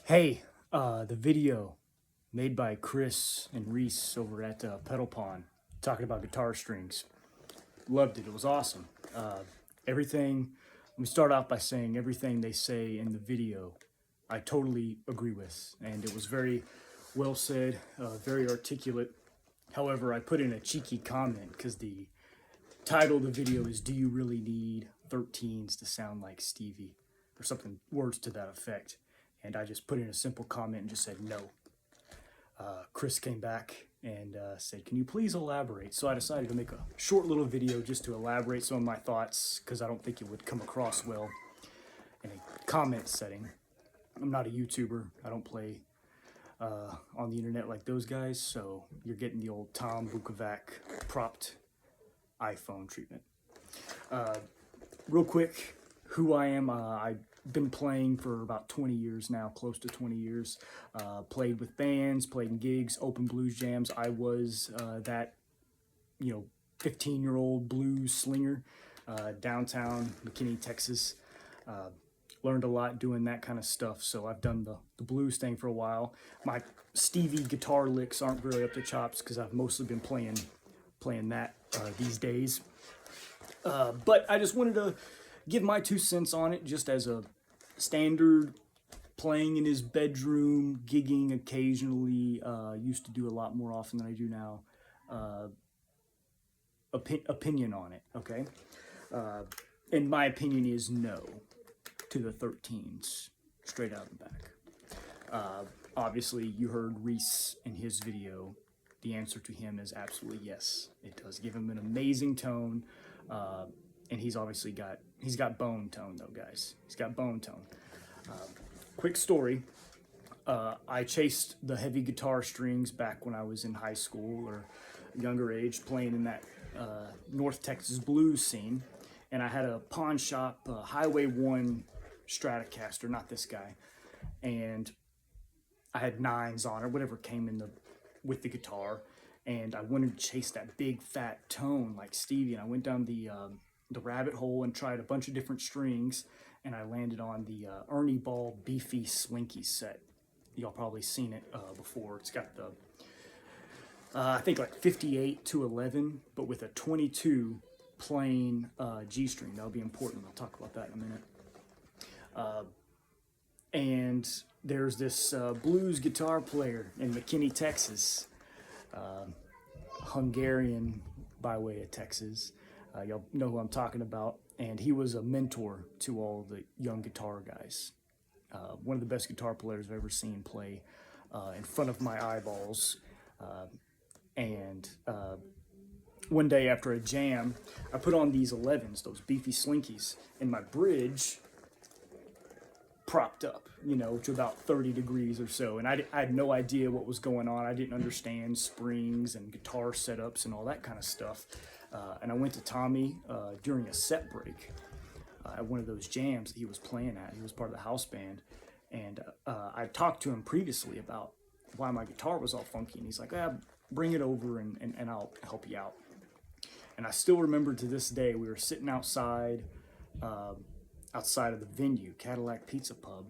Hey, the video made by Chris and Reese over at Pedal Pond talking about guitar strings. Loved it. It was awesome. Everything, let me start off by saying everything they say in the video, I totally agree with. And it was very well said, very articulate. However, I put in a cheeky comment because the title of the video is "Do You Really Need 13s to Sound Like Stevie?" or something, words to that effect. And I just put in a simple comment and just said no. Chris came back and said, "Can you please elaborate?" So I decided to make a short little video just to elaborate some of my thoughts because I don't think it would come across well in a comment setting. I'm not a YouTuber. I don't play on the internet like those guys, so you're getting the old Tom Bukovac propped iPhone treatment. Real quick, who I am, I've been playing for about 20 years now, close to 20 years. Played with bands, played in gigs, open blues jams. I was that, 15-year-old blues slinger, downtown McKinney, Texas. Learned a lot doing that kind of stuff, so I've done the blues thing for a while. My Stevie guitar licks aren't very up to chops because I've mostly been playing that these days. But I just wanted to give my 2 cents on it, just as a standard playing in his bedroom, gigging occasionally, used to do a lot more often than I do now, opinion on it, okay? And my opinion is no to the 13s, straight out of the back. Obviously, you heard Reese in his video. The answer to him is absolutely yes. It does give him an amazing tone, and he's got bone tone though, guys. He's got bone tone. Quick story. I chased the heavy guitar strings back when I was in high school or younger age, playing in that North Texas blues scene. And I had a pawn shop, Highway 1 Stratocaster, not this guy. And I had 9s on it, whatever came in with the guitar. And I wanted to chase that big fat tone like Stevie. And I went down the rabbit hole and tried a bunch of different strings, and I landed on the Ernie Ball Beefy Slinky set. Y'all probably seen it before. It's got the I think like 58 to 11, but with a 22 plain G string. That'll be important. I'll talk about that in a minute. And there's this blues guitar player in McKinney, Texas, Hungarian by way of Texas. Y'all know who I'm talking about. And he was a mentor to all the young guitar guys. One of the best guitar players I've ever seen play in front of my eyeballs. And one day after a jam, I put on these 11s, those beefy slinkies, and my bridge propped up, to about 30 degrees or so. And I had no idea what was going on. I didn't understand springs and guitar setups and all that kind of stuff. And I went to Tommy during a set break at one of those jams that he was playing at. He was part of the house band. And I talked to him previously about why my guitar was all funky. And he's like, bring it over and I'll help you out. And I still remember to this day, we were sitting outside of the venue, Cadillac Pizza Pub.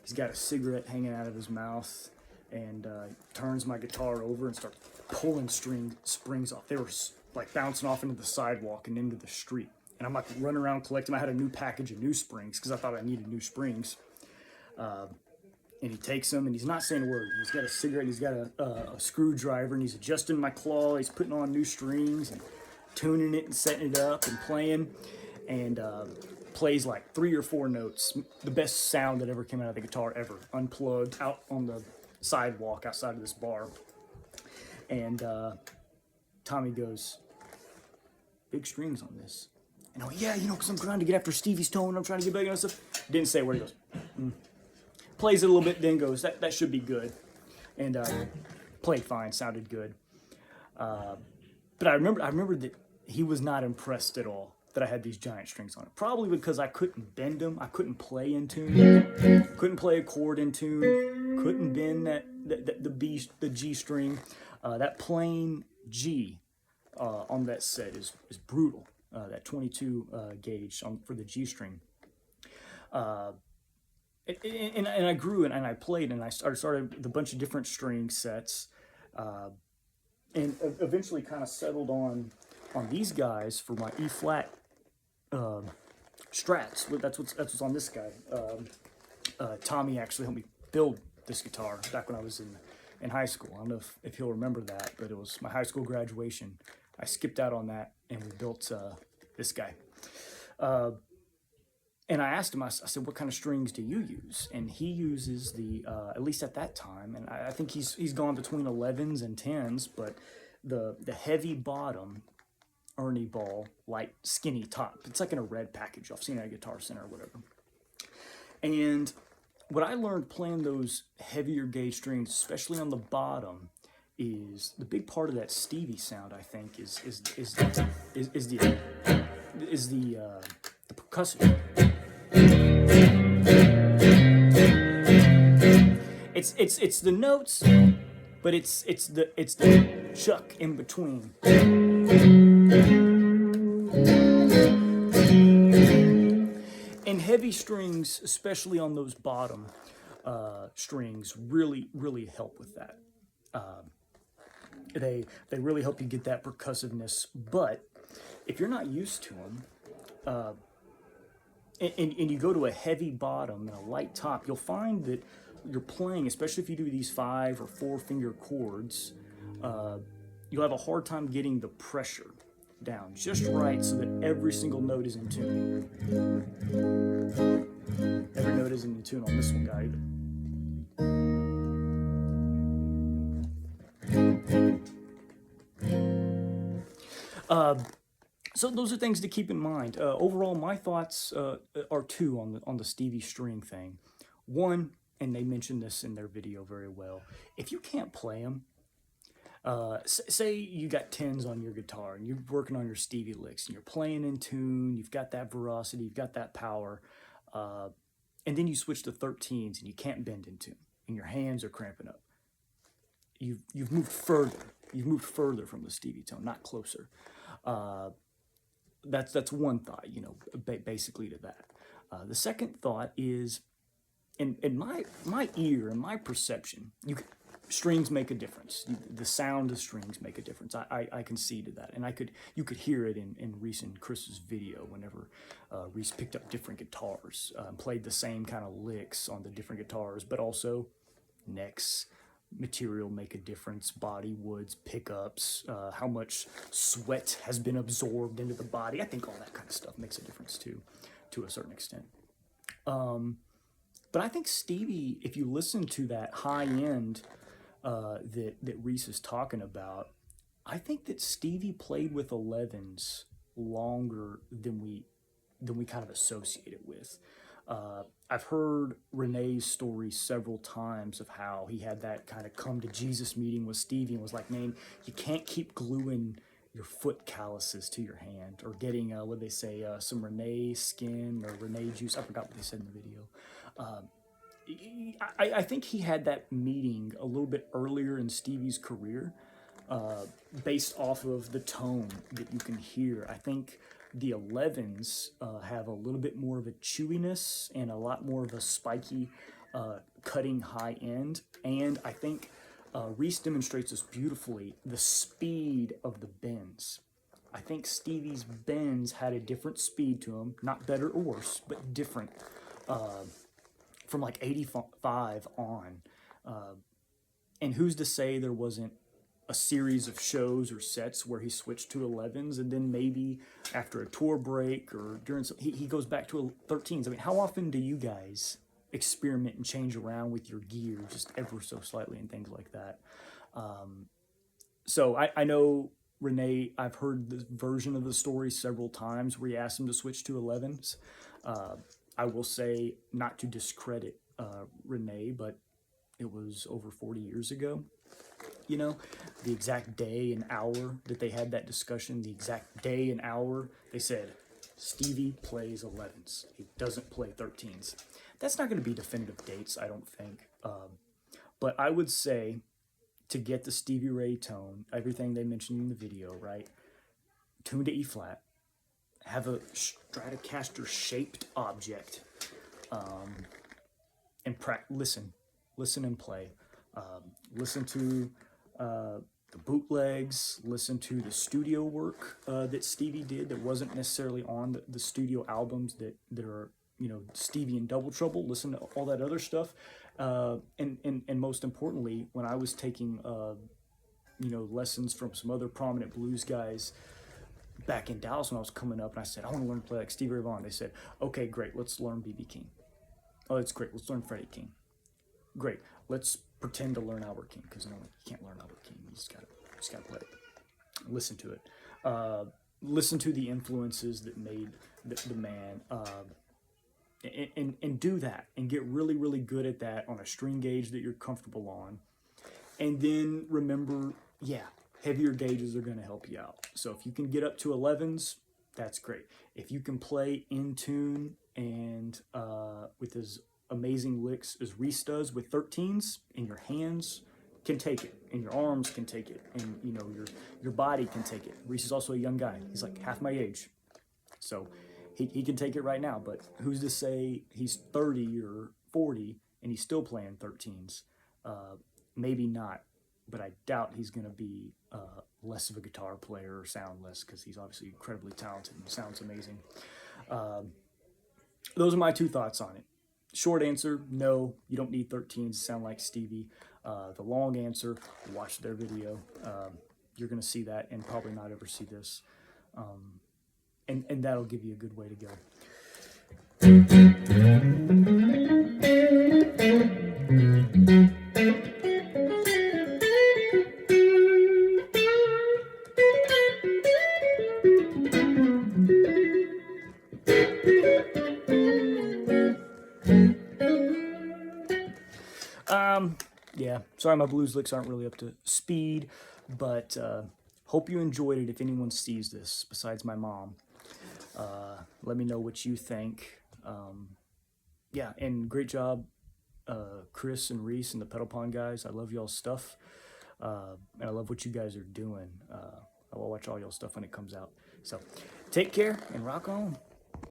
He's got a cigarette hanging out of his mouth and turns my guitar over and starts pulling springs off. They were like bouncing off into the sidewalk and into the street. And I'm like running around collecting. I had a new package of new springs because I thought I needed new springs. And he takes them and he's not saying a word. He's got a cigarette, he's got a screwdriver, and he's adjusting my claw. He's putting on new strings and tuning it and setting it up and playing. And plays like 3 or 4 notes. The best sound that ever came out of the guitar ever. Unplugged, out on the sidewalk outside of this bar. And Tommy goes, big strings on this. yeah, because I'm trying to get after Stevie's tone, I'm trying to get back and stuff. Didn't say where he goes. Plays it a little bit, then goes, that should be good. And played fine, sounded good. But I remember that he was not impressed at all that I had these giant strings on it. Probably because I couldn't bend them. I couldn't play in tune. Couldn't play a chord in tune. Couldn't bend the G string. That plain G on that set is brutal. That 22 gauge for the G string. And I grew and I played and I started with a bunch of different string sets, and eventually kind of settled on these guys for my E flat strats. That's what's on this guy. Tommy actually helped me build this guitar back when I was in high school. I don't know if he'll remember that, but it was my high school graduation. I skipped out on that and we built this guy. And I asked him, I said, what kind of strings do you use? And he uses the, at least at that time, and I think he's gone between 11s and 10s, but the heavy bottom Ernie Ball, light skinny top. It's like in a red package. I've seen it at Guitar Center or whatever. And what I learned playing those heavier gauge strings, especially on the bottom, is the big part of that Stevie sound. I think is the percussion. It's the notes, but it's the chuck in between. And heavy strings, especially on those bottom strings, really help with that. They really help you get that percussiveness. But if you're not used to them, and you go to a heavy bottom and a light top, you'll find that you're playing, especially if you do these 5 or 4 finger chords, you'll have a hard time getting the pressure down just right so that every single note is in tune. Every note isn't in tune on this one guy either. So those are things to keep in mind. Overall, my thoughts are 2 on the Stevie string thing. 1, and they mentioned this in their video very well, if you can't play them, say you got 10s on your guitar and you're working on your Stevie licks and you're playing in tune, you've got that veracity, you've got that power, and then you switch to 13s and you can't bend in tune and your hands are cramping up. You've moved further. You've moved further from the Stevie tone, not closer. That's one thought, basically to that. The second thought is, in my ear and my perception, strings make a difference. The sound of strings make a difference. I can see to that, and you could hear it in Reese and Chris's video whenever Reese picked up different guitars, played the same kind of licks on the different guitars, but also necks, material make a difference, body woods, pickups, how much sweat has been absorbed into the body. I think all that kind of stuff makes a difference too, to a certain extent. But I think Stevie, if you listen to that high end that Reese is talking about, I think that Stevie played with 11s longer than we kind of associate it with. I've heard Renee's story several times of how he had that kind of come to Jesus meeting with Stevie and was like, man, you can't keep gluing your foot calluses to your hand, or getting, what they say, some Renee skin or Renee juice. I forgot what they said in the video. I think he had that meeting a little bit earlier in Stevie's career, based off of the tone that you can hear. I think the 11s have a little bit more of a chewiness and a lot more of a spiky, cutting high end. And I think Reese demonstrates this beautifully, the speed of the bends. I think Stevie's bends had a different speed to them, not better or worse, but different, from like 85 on. And who's to say there wasn't a series of shows or sets where he switched to 11s, and then maybe after a tour break or during some, he goes back to 13s. I mean, how often do you guys experiment and change around with your gear just ever so slightly and things like that? So I know Renee, I've heard this version of the story several times where he asked him to switch to 11s. I will say, not to discredit Renee, but it was over 40 years ago. You know, the exact day and hour that they had that discussion, the exact day and hour, they said, Stevie plays 11s. He doesn't play 13s. That's not going to be definitive dates, I don't think. But I would say, to get the Stevie Ray tone, everything they mentioned in the video, right? Tune to E flat, have a Stratocaster shaped object, and listen and play. Listen to the bootlegs, listen to the studio work that Stevie did that wasn't necessarily on the studio albums that are, you know, Stevie and Double Trouble. Listen to all that other stuff. And most importantly, when I was taking, you know, lessons from some other prominent blues guys back in Dallas when I was coming up, and I said, I want to learn to play like Stevie Ray Vaughan. They said, okay, great, let's learn B.B. King. Oh, that's great, let's learn Freddie King. Great, let's pretend to learn Albert King, because no, you can't learn Albert King. You just gotta play it. Listen to it. Listen to the influences that made the man. And do that, and get really, really good at that on a string gauge that you're comfortable on. And then remember, yeah, heavier gauges are going to help you out. So if you can get up to 11s, that's great. If you can play in tune and with as amazing licks as Reese does with 13s, and your hands can take it, and your arms can take it, and you know your body can take it. Reese is also a young guy. He's like half my age, so he can take it right now. But who's to say he's 30 or 40 and he's still playing 13s? Maybe not, but I doubt he's going to be less of a guitar player or sound less, because he's obviously incredibly talented and sounds amazing. Those are my two thoughts on it. Short answer, no, you don't need 13s to sound like Stevie. The long answer, watch their video. You're going to see that and probably not ever see this. And that'll give you a good way to go. Yeah, sorry my blues licks aren't really up to speed, but hope you enjoyed it. If anyone sees this besides my mom, let me know what you think. Yeah, and great job, Chris and Reese and the Pedal Pond guys. I love y'all's stuff, and I love what you guys are doing. I will watch all y'all stuff when it comes out. So take care and rock on.